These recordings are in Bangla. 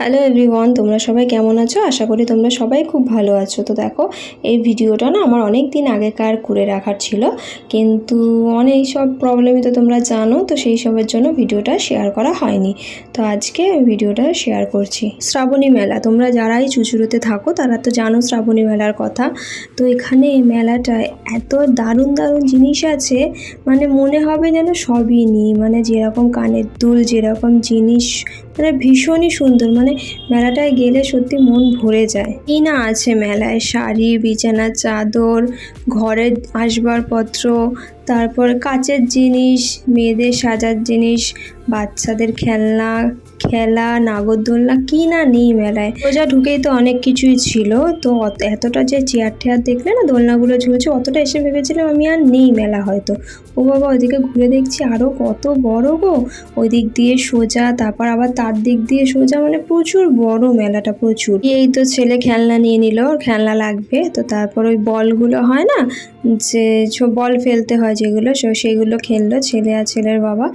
হ্যালো এভরিওয়ান, তোমরা সবাই কেমন আছো? আশা করি তোমরা সবাই খুব ভালো আছো। তো দেখো, এই ভিডিওটা না আমার অনেক দিন আগেকার করে রাখার ছিল, কিন্তু অনেক সব প্রবলেমই তো তোমরা জানো, তো সেই সবের জন্য ভিডিওটা শেয়ার করা হয়নি। তো আজকে ভিডিওটা শেয়ার করছি। শ্রাবণী মেলা, তোমরা যারাই চুচুড়োতে থাকো তারা তো জানো শ্রাবণী মেলার কথা। তো এখানে মেলাটায় এত দারুণ দারুণ জিনিস আছে, মানে মনে হবে যেন সবই নিই, মানে যেরকম কানের দুল, যেরকম জিনিস, মানে ভীষণই সুন্দর। মানে মেলাটায় গেলে সত্যি মন ভরে যায়। কি না আছে মেলায়, শাড়ি, বিছানা চাদর, ঘরের আসবাবপত্র, তারপর কাচের জিনিস, মেয়েদের সাজার জিনিস, বাচ্চাদের খেলা, নাগরদোলনা, কি না নেই মেলায়। রোজা ঢুকেই তো অনেক কিছুই ছিল, তো এতটা যে চেয়ার টেয়ার দেখলে না দোলনাগুলো ঝুলছে, অতটা এসে ভেবেছিলাম আমি আর নেই মেলা হয়তো। ও বাবা, ওইদিকে ঘুরে দেখছি আরও কত বড় গো, ওই দিক দিয়ে সোজা, তারপর আবার তার দিক দিয়ে সোজা, মানে প্রচুর বড় মেলাটা, প্রচুর। এই তো ছেলে খেলনা নিয়ে নিল, ওর খেলনা লাগবে, তো তারপর ওই বলগুলো হয় না, যে বল ফেলতে হয় যেগুলো, সেগুলো খেললো ছেলে আর ছেলের বাবা।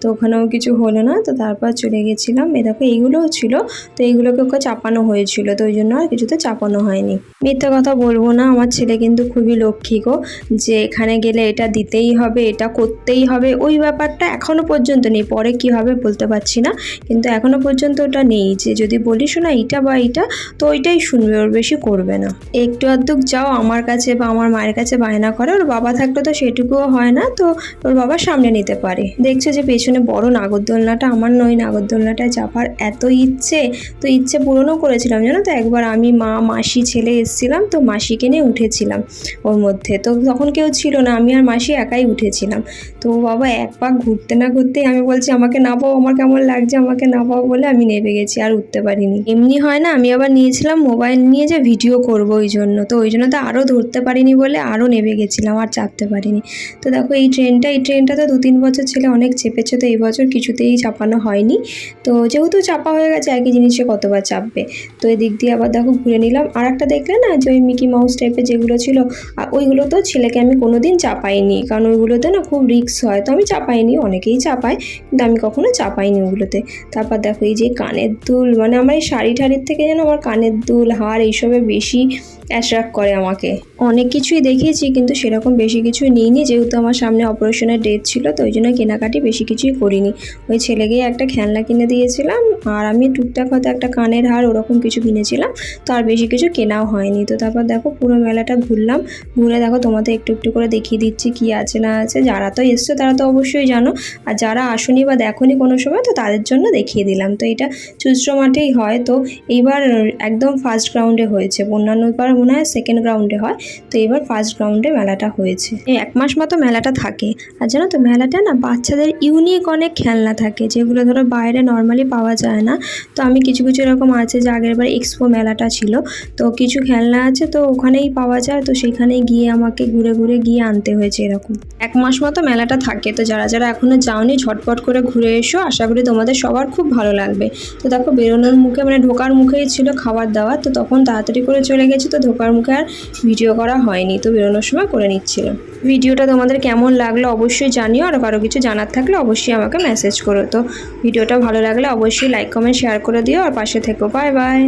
তো ওখানেও কিছু হলো না, তো তারপর চলে গেছিলাম। দেখো এইগুলোও ছিল, তো এইগুলোকে ওকে চাপানো হয়েছিল, তো ওই জন্য আর কিছুতে চাপানো হয়নি। মিথ্যা কথা বলবো না, আমার ছেলে কিন্তু খুবই লক্ষ্মী গো, যে এখানে গেলে এটা দিতেই হবে, এটা করতেই হবে, ওই ব্যাপারটা এখনো পর্যন্ত নেই। পরে কি হবে বলতে পারছি না, কিন্তু এখনো পর্যন্ত ওটা নেই, যে যদি বলিস না এইটা বা এইটা, তো ওইটাই শুনবে, ওর বেশি করবে না। একটু আধটুক যাও আমার কাছে বা আমার মায়ের কাছে বায়না করে, ওর বাবা থাকলে তো সেটুকুও হয় না, তো ওর বাবা সামনে নিতে পারে। দেখছো যে পেছনে বড় নাগরদোলনাটা, আমার নয়, নাগরদোলনাটায় চাপার এত ইচ্ছে, তো ইচ্ছে পূরণও করেছিলাম জানো তো। একবার আমি, মা, মাসি, ছেলে এসেছিলাম, তো মাসিকে নিয়ে উঠেছিলাম ওর মধ্যে। তো তখন কেউ ছিল না, আমি আর মাসি একাই উঠেছিলাম। তো বাবা এক পাক ঘুরতে না ঘুরতেই আমি বলছি আমাকে নামাও, আমার কেমন লাগছে, আমাকে নামাও বলে আমি নেমে গেছি, আর উঠতে পারিনি। এমনি হয় না, আমি আবার নিয়েছিলাম মোবাইল নিয়ে যে ভিডিও করবো, ওই জন্য তো তো আরও ধরতে পারিনি বলে আরও নেমে গেছিলাম, আর চাপতে পারিনি। তো দেখো এই ট্রেনটা তো 2-3 বছর ছেলে অনেক চেপেছে, তো এই বছর কিছুতেই চাপানো হয়নি। তো যেহেতু চাপা হয়ে গেছে, একই জিনিসে কতবার চাপবে। তো এদিক দিয়ে আবার দেখো ঘুরে নিলাম। আর একটা দেখলে না, যে ওই মিকি মাউস টাইপের যেগুলো ছিল, ওইগুলো তো ছেলেকে আমি কোনোদিন চাপাইনি, কারণ ওইগুলোতে না খুব রিস্ক হয়, তো আমি চাপাইনি। অনেকেই চাপায়, কিন্তু আমি কখনো চাপাইনি ওগুলোতে। তারপর দেখো এই যে কানের দুল, মানে আমার এই শাড়ি ঠাড়ির থেকে যেন আমার কানের দুল, হার, এইসবে বেশি অ্যাট্রাক্ট করে আমাকে। অনেক কিছুই দেখেছি, কিন্তু সেরকম বেশি কিছু নিইনি, যেহেতু আমার সামনে অপারেশনের ডেট ছিল, তো ওই জন্য কেনাকাটি বেশি কিছুই করিনি। ওই ছেলেকে একটা খেলনা কিনে দিয়েছিলাম, আর আমি টুকটাক হয়তো একটা কানের হার ওরকম কিছু কিনেছিলাম, তো আর বেশি কিছু কেনাও হয়নি। তো তারপর দেখো পুরো মেলাটা ঘুরলাম, ঘুরে দেখো তোমাদের একটু একটু করে দেখিয়ে দিচ্ছি কি আছে না আছে। যারা তো এসছো তারা তো অবশ্যই জানো, আর যারা আসনি বা দেখোনি কোনো সময়, তো তাদের জন্য দেখিয়ে দিলাম। তো এটা চুচড়ো মাঠেই হয়, তো এইবার একদম ফার্স্ট গ্রাউন্ডে হয়েছে, অন্যান্যবার মনে হয় সেকেন্ড গ্রাউন্ডে হয়, তো এবার ফার্স্ট গ্রাউন্ডে মেলাটা হয়েছে। এই 1 মাস মতো মেলাটা থাকে। আর জানো তো মেলাটা না বাচ্চাদের ইউনিক অনেক খেলনা থাকে, যেগুলো ধরো বাইরে নর্মালি পাওয়া যায় না। তো আমি কিছু কিছু এরকম আছে, যে আগের বার এক্সপো মেলাটা ছিল, তো কিছু খেলনা আছে তো ওখানেই পাওয়া যায়, তো সেখানে গিয়ে আমাকে ঘুরে ঘুরে গিয়ে আনতে হয়েছে। এরকম 1 মাস মতো মেলাটা থাকে। তো যারা যারা এখনো যাওনি ঝটপট করে ঘুরে এসো, আশা করি তোমাদের সবার খুব ভালো লাগবে। তো দেখো বেরোনোর মুখে, মানে ঢোকার মুখেই ছিল খাবার দাবার, তো তখন তাড়াতাড়ি করে চলে গেছি, তো ঢোকার মুখে আর ভিডিও করা হয়নি, তো বেরোনোর সময় করে নিচ্ছিলাম। ভিডিওটা তোমাদের কেমন লাগলো অবশ্যই জানিও, আর কারো কিছু জানার থাকলে অবশ্যই আমাকে মেসেজ করো। তো ভিডিওটা ভালো লাগলে অবশ্যই লাইক, কমেন্ট, শেয়ার করে দিও, আর পাশে থেকো। Bye bye.